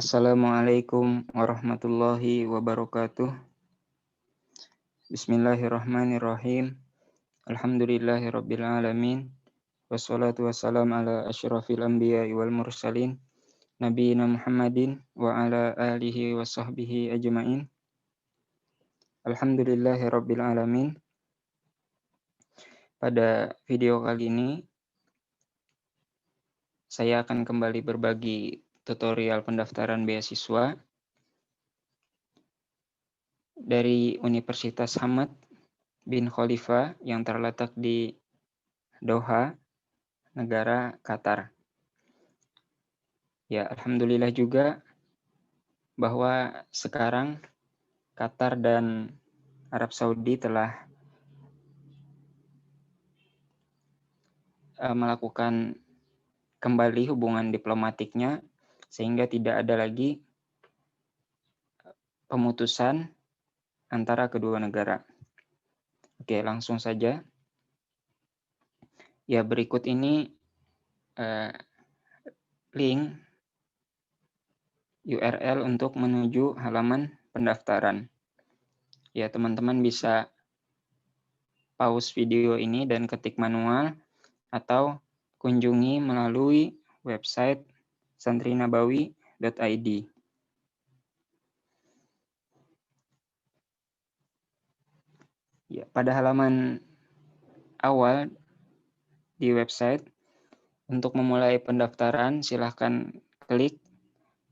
Assalamualaikum warahmatullahi wabarakatuh. Bismillahirrahmanirrahim. Alhamdulillahirabbil alamin. Wassalatu wassalamu ala asyrafil anbiya'i wal mursalin nabiyina Muhammadin wa ala alihi wa sahbihi ajmain. Alhamdulillahirabbil alamin. Pada video kali ini saya akan kembali berbagi tutorial pendaftaran beasiswa dari Universitas Hamad bin Khalifa yang terletak di Doha, negara Qatar. Ya, alhamdulillah juga bahwa sekarang Qatar dan Arab Saudi telah melakukan kembali hubungan diplomatiknya sehingga tidak ada lagi pemutusan antara kedua negara. Oke, langsung saja. Ya, berikut ini link URL untuk menuju halaman pendaftaran. Ya, teman-teman bisa pause video ini dan ketik manual atau kunjungi melalui website santrinabawi.id. Ya, pada halaman awal di website, untuk memulai pendaftaran silahkan klik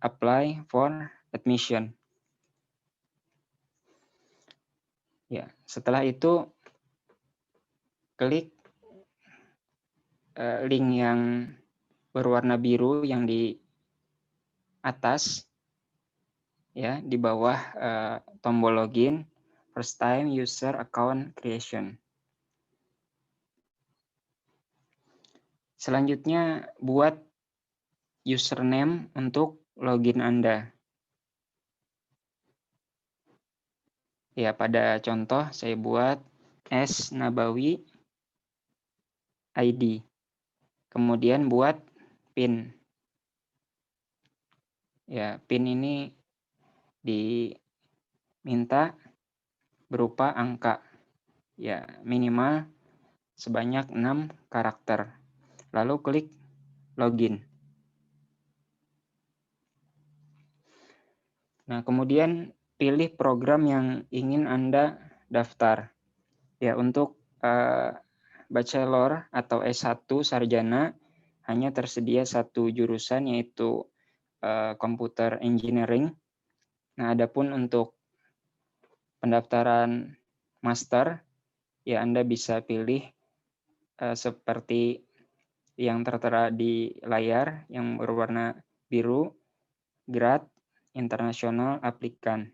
Apply for Admission. Ya, setelah itu klik link yang berwarna biru yang di atas, ya, di bawah tombol login, first time user account creation. Selanjutnya buat username untuk login Anda. Ya, pada contoh saya buat @nabawi ID. Kemudian buat PIN. Ya, PIN ini diminta berupa angka. Ya, minimal sebanyak 6 karakter. Lalu klik login. Nah, kemudian pilih program yang ingin Anda daftar. Ya, untuk bachelor atau S1 sarjana hanya tersedia satu jurusan yaitu computer engineering. Nah, adapun untuk pendaftaran master, ya Anda bisa pilih seperti yang tertera di layar yang berwarna biru, grad internasional aplikan.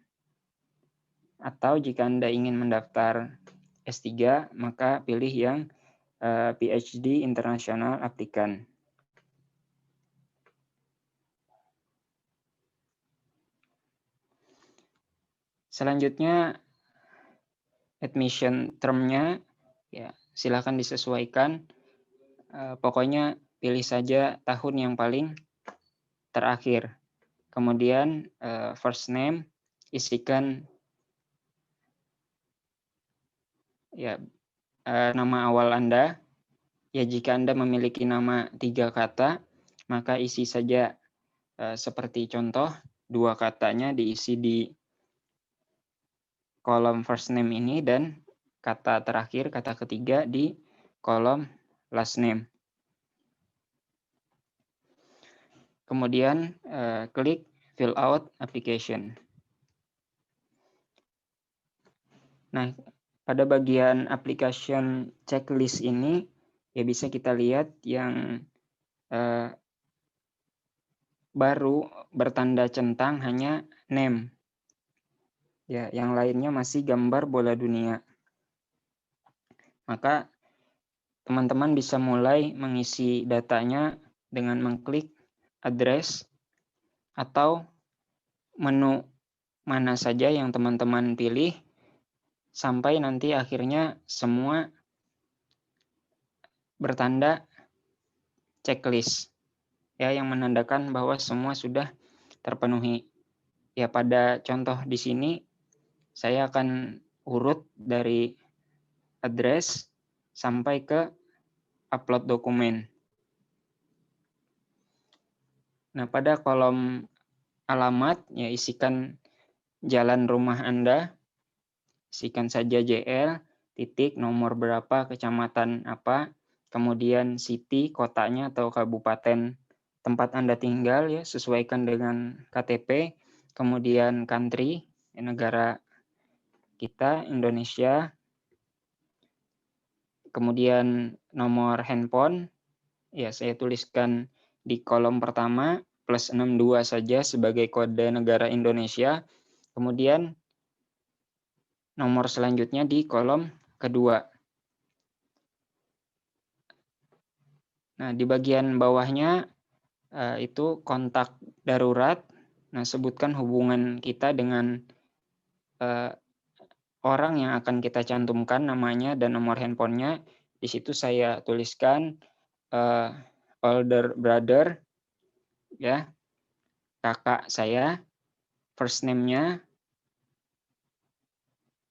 Atau jika Anda ingin mendaftar S3, maka pilih yang PhD internasional aplikan. Selanjutnya admission term-nya ya silakan disesuaikan. Pokoknya pilih saja tahun yang paling terakhir. Kemudian first name isikan ya nama awal Anda. Ya, jika Anda memiliki nama 3 kata, maka isi saja seperti contoh 2 katanya diisi di kolom first name ini dan kata terakhir, kata ketiga di kolom last name. Kemudian klik fill out application. Nah, pada bagian application checklist ini ya bisa kita lihat yang baru bertanda centang hanya name. Ya, yang lainnya masih gambar bola dunia. Maka teman-teman bisa mulai mengisi datanya dengan mengklik address atau menu mana saja yang teman-teman pilih sampai nanti akhirnya semua bertanda checklist. Ya, yang menandakan bahwa semua sudah terpenuhi. Ya, pada contoh di sini saya akan urut dari address sampai ke upload dokumen. Nah, pada kolom alamat ya isikan jalan rumah Anda, isikan saja JL, titik, nomor berapa, kecamatan apa, kemudian city, kotanya atau kabupaten tempat Anda tinggal ya, sesuaikan dengan KTP, kemudian country, negara kita, Indonesia, kemudian nomor handphone, ya saya tuliskan di kolom pertama, +62 saja sebagai kode negara Indonesia, kemudian nomor selanjutnya di kolom kedua. Nah, di bagian bawahnya itu kontak darurat. Nah, sebutkan hubungan kita dengan orang yang akan kita cantumkan namanya dan nomor handphonenya. Di situ saya tuliskan older brother, ya, kakak saya, first name-nya,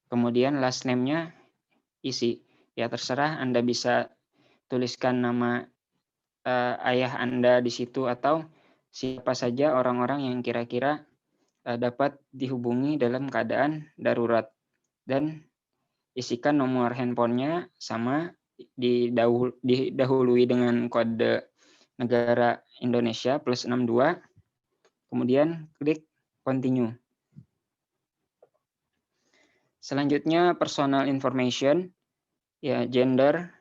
kemudian last name-nya isi. Ya, terserah Anda bisa tuliskan nama ayah Anda di situ atau siapa saja orang-orang yang kira-kira dapat dihubungi dalam keadaan darurat. Dan isikan nomor handphonenya sama, didahului dengan kode negara Indonesia +62, kemudian klik continue. Selanjutnya personal information, ya, gender,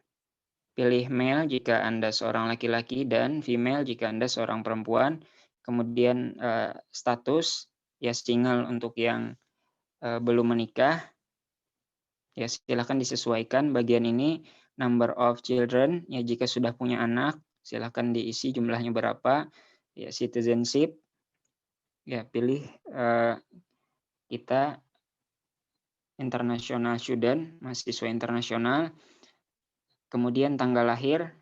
pilih male jika Anda seorang laki-laki dan female jika Anda seorang perempuan. Kemudian status, ya, single untuk yang belum menikah. Ya, silakan disesuaikan bagian ini. Number of children, ya, jika sudah punya anak, silakan diisi jumlahnya berapa. Ya, citizenship, ya, pilih kita international student, mahasiswa internasional. Kemudian tanggal lahir,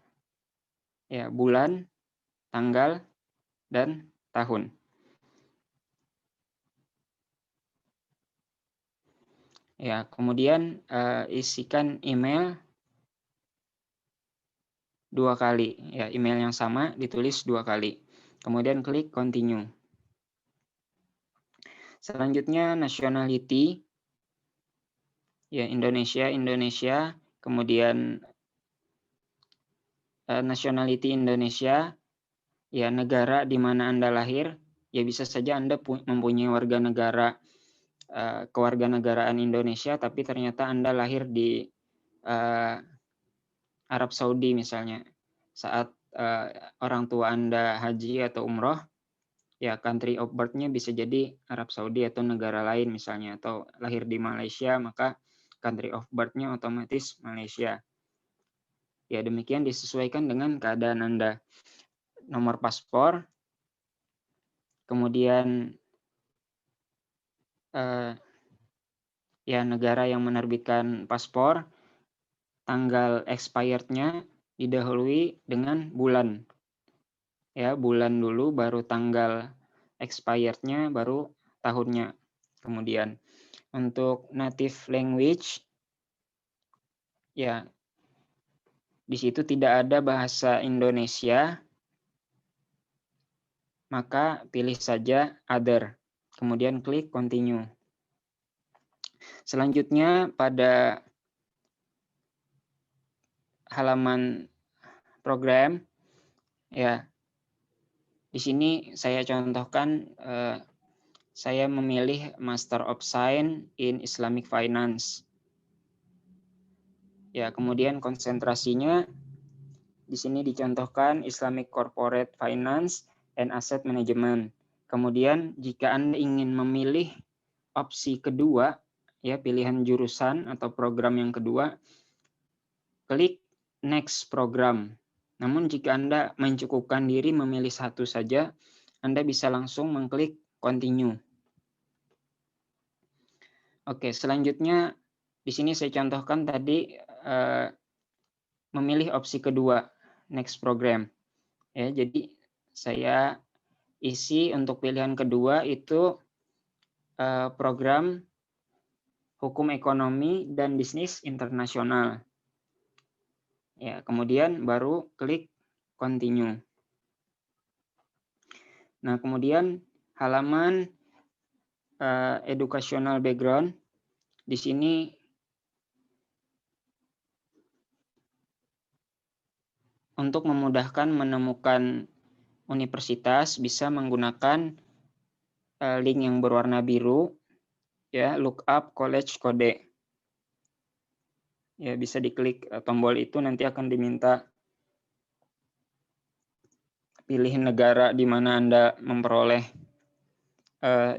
ya, bulan, tanggal, dan tahun. Ya, kemudian isikan email 2 kali. Ya, email yang sama ditulis 2 kali. Kemudian klik continue. Selanjutnya nationality, ya, Indonesia. Kemudian nationality Indonesia, ya, negara di mana Anda lahir. Ya, bisa saja Anda mempunyai warga negara kewarganegaraan Indonesia, tapi ternyata Anda lahir di Arab Saudi misalnya. Saat orang tua Anda haji atau umroh, ya, country of birth-nya bisa jadi Arab Saudi atau negara lain misalnya, atau lahir di Malaysia, maka country of birth-nya otomatis Malaysia. Ya, demikian disesuaikan dengan keadaan Anda. Nomor paspor, kemudian ya, negara yang menerbitkan paspor, tanggal expired-nya didahului dengan bulan. Ya, bulan dulu, baru tanggal expired-nya, baru tahunnya. Kemudian untuk native language, ya, di situ tidak ada bahasa Indonesia, maka pilih saja other. Kemudian klik continue. Selanjutnya pada halaman program, ya, di sini saya contohkan saya memilih Master of Science in Islamic Finance. Ya, kemudian konsentrasinya di sini dicontohkan Islamic Corporate Finance and Asset Management. Kemudian jika Anda ingin memilih opsi kedua, ya, pilihan jurusan atau program yang kedua, klik next program. Namun jika Anda mencukupkan diri memilih satu saja, Anda bisa langsung mengklik continue. Oke, selanjutnya di sini saya contohkan tadi memilih opsi kedua, next program. Ya, jadi saya isi untuk pilihan kedua itu program hukum ekonomi dan bisnis internasional. Ya, kemudian baru klik continue. Nah, kemudian halaman educational background di sini untuk memudahkan menemukan universitas bisa menggunakan link yang berwarna biru, ya, look up college code. Ya, bisa diklik tombol itu, nanti akan diminta pilih negara di mana Anda memperoleh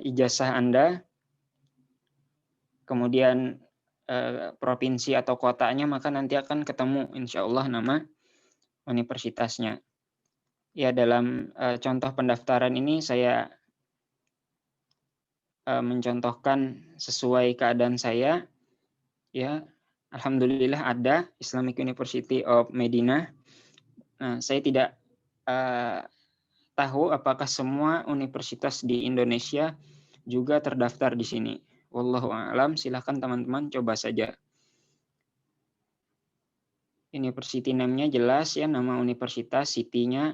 ijazah Anda, kemudian provinsi atau kotanya, maka nanti akan ketemu insya Allah nama universitasnya. Ya, dalam contoh pendaftaran ini saya mencontohkan sesuai keadaan saya. Ya, alhamdulillah ada Islamic University of Medina. Nah, saya tidak tahu apakah semua universitas di Indonesia juga terdaftar di sini. Wallahu a'lam, silahkan teman-teman coba saja. University name-nya jelas ya, nama universitas, city-nya,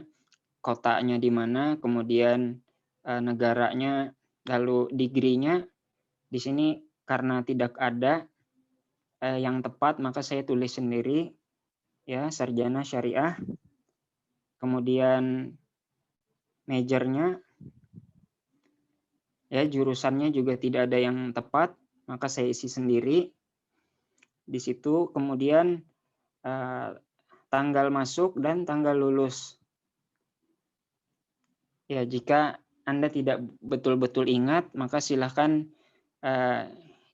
kotanya di mana, kemudian negaranya, lalu degree-nya. Di sini karena tidak ada yang tepat, maka saya tulis sendiri ya, sarjana syariah. Kemudian majornya, ya, jurusannya juga tidak ada yang tepat, maka saya isi sendiri di situ. Kemudian tanggal masuk dan tanggal lulus. Ya, jika Anda tidak betul-betul ingat, maka silahkan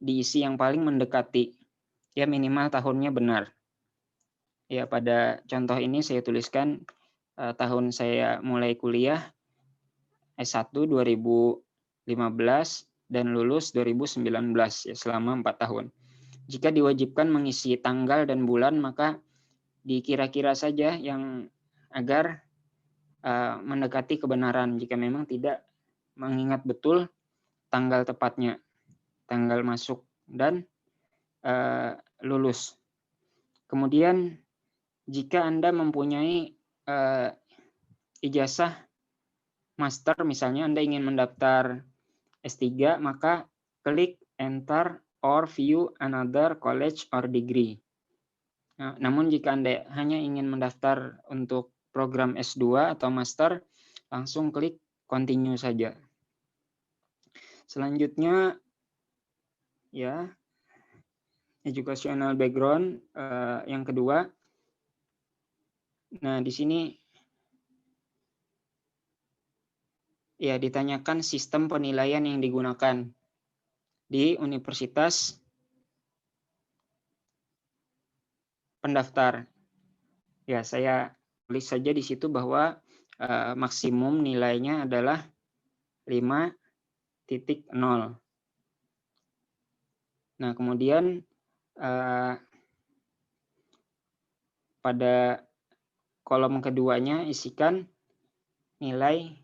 diisi yang paling mendekati. Ya, minimal tahunnya benar. Ya, pada contoh ini saya tuliskan tahun saya mulai kuliah S1 2015 dan lulus 2019, ya, selama 4 tahun. Jika diwajibkan mengisi tanggal dan bulan, maka dikira-kira saja yang agar mendekati kebenaran jika memang tidak mengingat betul tanggal tepatnya, tanggal masuk dan lulus. Kemudian jika Anda mempunyai ijazah master, misalnya Anda ingin mendaftar S3, maka klik enter or view another college or degree. Nah, namun jika Anda hanya ingin mendaftar untuk program S2 atau master, langsung klik continue saja. Selanjutnya, ya, educational background yang kedua. Nah, di sini ya ditanyakan sistem penilaian yang digunakan di universitas pendaftar. Ya, saya tulis saja di situ bahwa maksimum nilainya adalah 5.0. Nah, kemudian pada kolom keduanya isikan nilai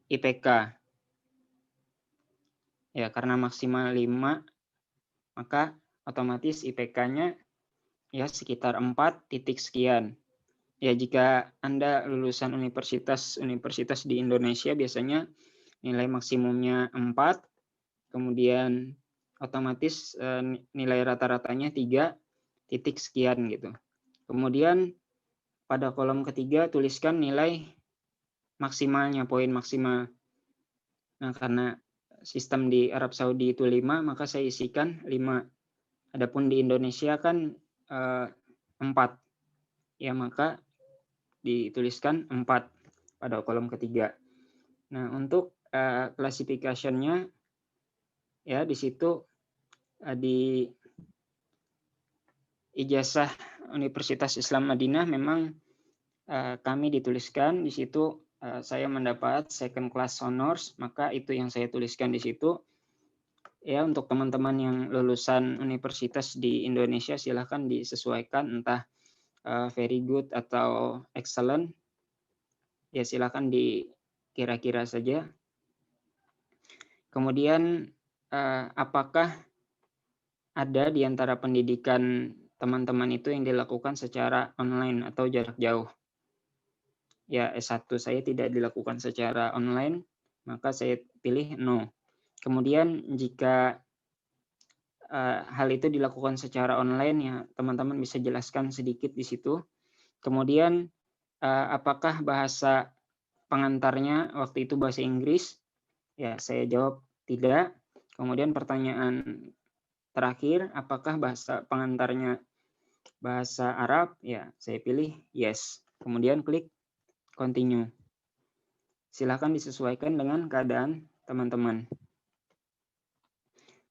IPK. Ya, karena maksimal 5, maka otomatis IPK-nya ya sekitar 4 titik sekian. Ya, jika Anda lulusan universitas di Indonesia, biasanya nilai maksimumnya 4, kemudian otomatis nilai rata-ratanya 3 titik sekian gitu. Kemudian pada kolom ketiga tuliskan nilai maksimalnya, poin maksimal. Nah, karena sistem di Arab Saudi itu 5, maka saya isikan 5. Adapun di Indonesia kan 4. Ya, maka dituliskan 4 pada kolom ketiga. Nah, untuk klasifikasinya ya di situ di ijazah Universitas Islam Madinah memang kami dituliskan di situ saya mendapat second class honors, maka itu yang saya tuliskan di situ. Ya, untuk teman-teman yang lulusan universitas di Indonesia silahkan disesuaikan entah very good atau excellent. Ya, silahkan kira-kira saja. Kemudian apakah ada di antara pendidikan teman-teman itu yang dilakukan secara online atau jarak jauh? Ya, S1 saya tidak dilakukan secara online, maka saya pilih no. Kemudian jika hal itu dilakukan secara online, ya teman-teman bisa jelaskan sedikit di situ. Kemudian apakah bahasa pengantarnya waktu itu bahasa Inggris? Ya, saya jawab tidak. Kemudian pertanyaan terakhir, apakah bahasa pengantarnya bahasa Arab? Ya, saya pilih yes. Kemudian klik continue. Silakan disesuaikan dengan keadaan teman-teman.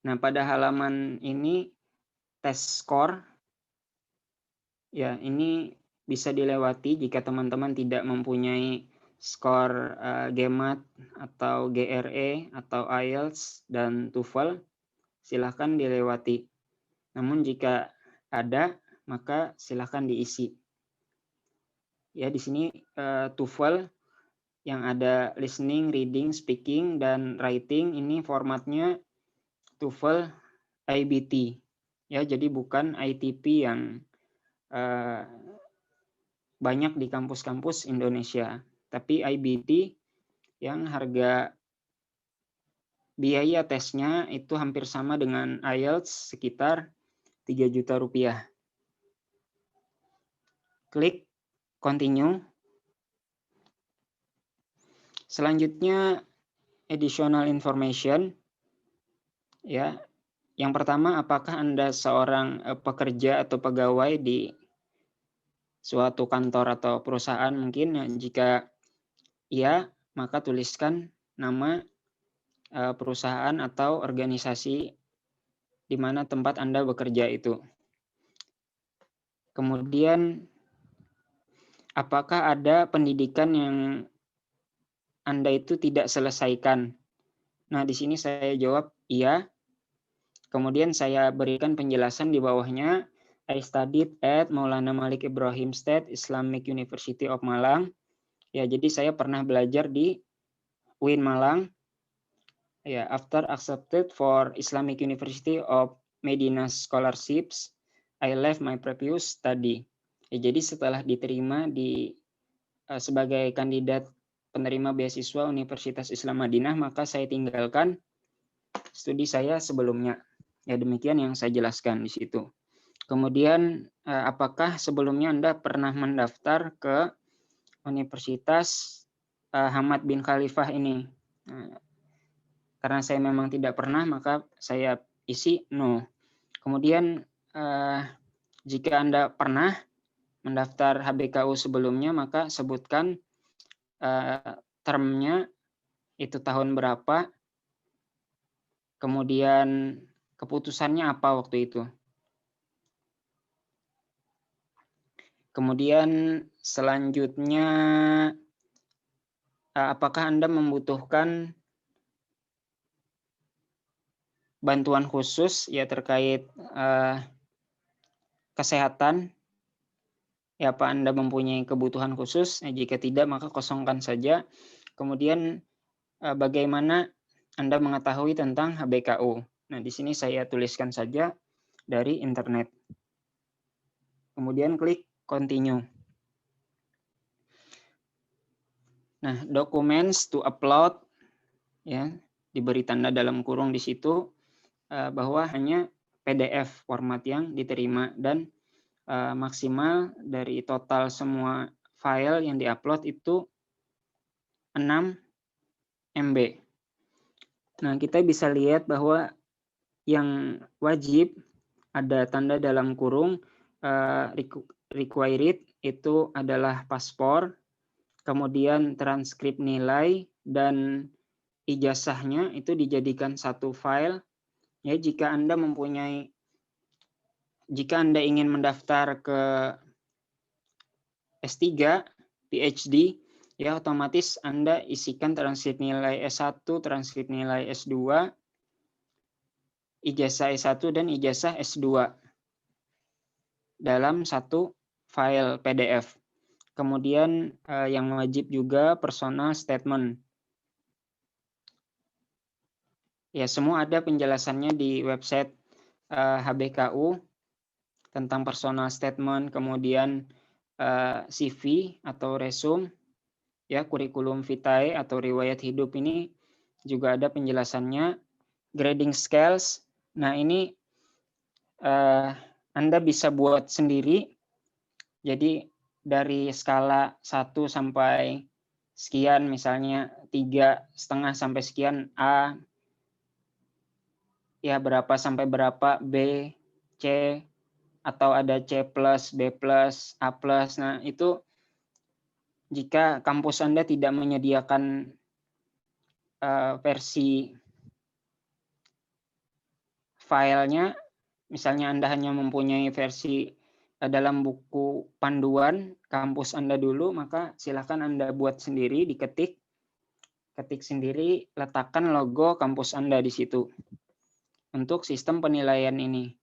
Nah, pada halaman ini tes skor, ya ini bisa dilewati jika teman-teman tidak mempunyai skor GMAT atau GRE atau IELTS dan TOEFL, silakan dilewati. Namun jika ada, maka silakan diisi. Ya, di sini TOEFL yang ada listening, reading, speaking, dan writing ini formatnya TOEFL IBT. Ya, jadi bukan ITP yang banyak di kampus-kampus Indonesia, tapi IBT yang harga biaya tesnya itu hampir sama dengan IELTS, sekitar 3 juta rupiah. Klik continue. Selanjutnya additional information. Ya, yang pertama, apakah Anda seorang pekerja atau pegawai di suatu kantor atau perusahaan mungkin? Ya, jika iya, maka tuliskan nama perusahaan atau organisasi di mana tempat Anda bekerja itu. Kemudian, apakah ada pendidikan yang Anda itu tidak selesaikan? Nah, di sini saya jawab iya. Kemudian saya berikan penjelasan di bawahnya. I studied at Maulana Malik Ibrahim State Islamic University of Malang. Ya, jadi saya pernah belajar di UIN Malang. Ya, after accepted for Islamic University of Medina Scholarships, I left my previous study. Ya, jadi setelah diterima sebagai kandidat penerima beasiswa Universitas Islam Madinah, maka saya tinggalkan studi saya sebelumnya. Ya, demikian yang saya jelaskan di situ. Kemudian, apakah sebelumnya Anda pernah mendaftar ke Universitas Hamad bin Khalifah ini? Karena saya memang tidak pernah, maka saya isi no. Kemudian, jika Anda pernah mendaftar HBKU sebelumnya, maka sebutkan termnya itu tahun berapa, kemudian keputusannya apa waktu itu. Kemudian selanjutnya, apakah Anda membutuhkan bantuan khusus ya terkait kesehatan? Ya, apa Anda mempunyai kebutuhan khusus? Jika tidak, maka kosongkan saja. Kemudian bagaimana Anda mengetahui tentang HBKU? Nah, di sini saya tuliskan saja dari internet. Kemudian klik continue. Nah, documents to upload, ya diberi tanda dalam kurung di situ bahwa hanya PDF format yang diterima dan maksimal dari total semua file yang diupload itu 6 MB. Nah, kita bisa lihat bahwa yang wajib ada tanda dalam kurung required itu adalah paspor, kemudian transkrip nilai dan ijazahnya itu dijadikan satu file. Ya, jika Anda ingin mendaftar ke S3, PhD, ya otomatis Anda isikan transkrip nilai S1, transkrip nilai S2, ijazah S1 dan ijazah S2 dalam satu file PDF. Kemudian yang wajib juga personal statement. Ya, semua ada penjelasannya di website HBKU tentang personal statement, kemudian CV atau resume, ya, kurikulum vitae atau riwayat hidup ini juga ada penjelasannya. Grading scales, nah ini Anda bisa buat sendiri. Jadi dari skala 1 sampai sekian, misalnya 3,5 sampai sekian A, ya berapa sampai berapa B, C, atau ada C+, B+, A+. Nah, itu jika kampus Anda tidak menyediakan versi filenya, misalnya Anda hanya mempunyai versi dalam buku panduan kampus Anda dulu, maka silakan Anda buat sendiri, ketik sendiri, letakkan logo kampus Anda di situ untuk sistem penilaian ini.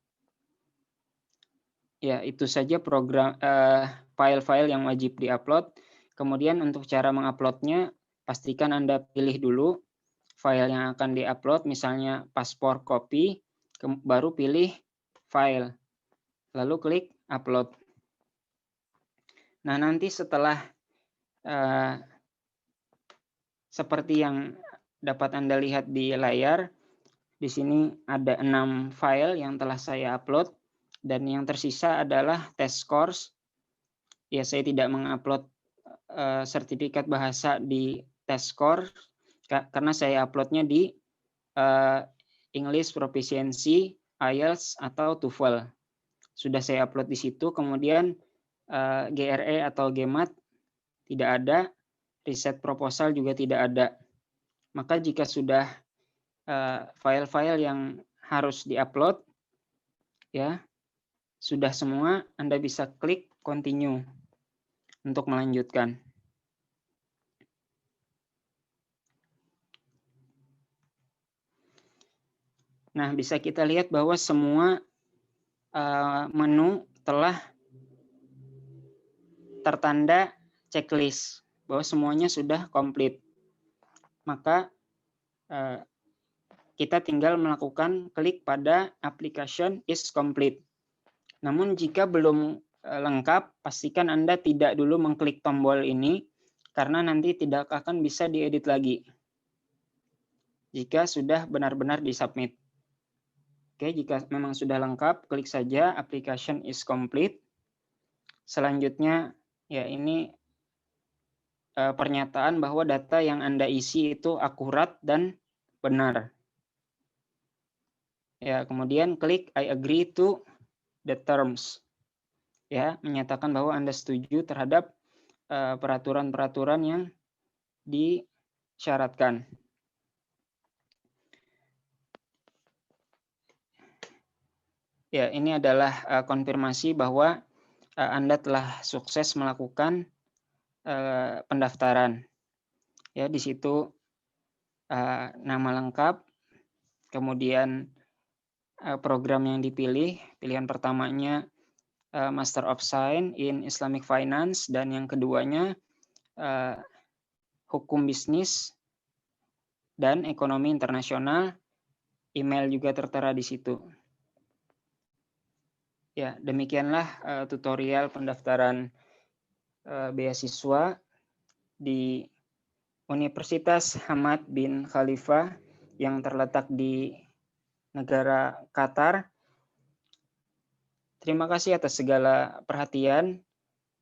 Ya, itu saja program file-file yang wajib diupload. Kemudian untuk cara menguploadnya, pastikan Anda pilih dulu file yang akan diupload, misalnya paspor copy, baru pilih file, lalu klik upload. Nah, nanti setelah seperti yang dapat Anda lihat di layar, di sini ada 6 file yang telah saya upload, dan yang tersisa adalah test scores. Ya, saya tidak mengupload sertifikat bahasa di test score karena saya uploadnya di English Proficiency, IELTS, atau TOEFL. Sudah saya upload di situ, kemudian GRE atau GMAT tidak ada, riset proposal juga tidak ada. Maka jika sudah file-file yang harus diupload, ya sudah semua, Anda bisa klik continue untuk melanjutkan. Nah, bisa kita lihat bahwa semua menu telah tertanda checklist, bahwa semuanya sudah komplit. Maka kita tinggal melakukan klik pada application is complete. Namun jika belum lengkap, pastikan Anda tidak dulu mengklik tombol ini, karena nanti tidak akan bisa diedit lagi jika sudah benar-benar disubmit. Oke, jika memang sudah lengkap, klik saja application is complete. Selanjutnya, ya ini pernyataan bahwa data yang Anda isi itu akurat dan benar. Ya, kemudian klik I agree to the terms. Ya, menyatakan bahwa Anda setuju terhadap peraturan-peraturan yang disyaratkan. Ya, ini adalah konfirmasi bahwa Anda telah sukses melakukan pendaftaran. Ya, di situ nama lengkap, kemudian program yang dipilih, pilihan pertamanya Master of Science in Islamic Finance, dan yang keduanya Hukum Bisnis dan Ekonomi Internasional. Email juga tertera di situ. Ya, demikianlah tutorial pendaftaran beasiswa di Universitas Hamad bin Khalifa yang terletak di negara Qatar. Terima kasih atas segala perhatian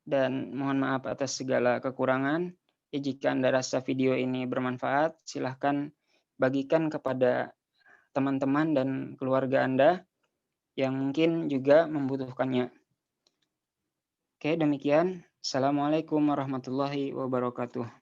dan mohon maaf atas segala kekurangan. Jika Anda rasa video ini bermanfaat, silahkan bagikan kepada teman-teman dan keluarga Anda yang mungkin juga membutuhkannya. Oke, demikian. Assalamualaikum warahmatullahi wabarakatuh.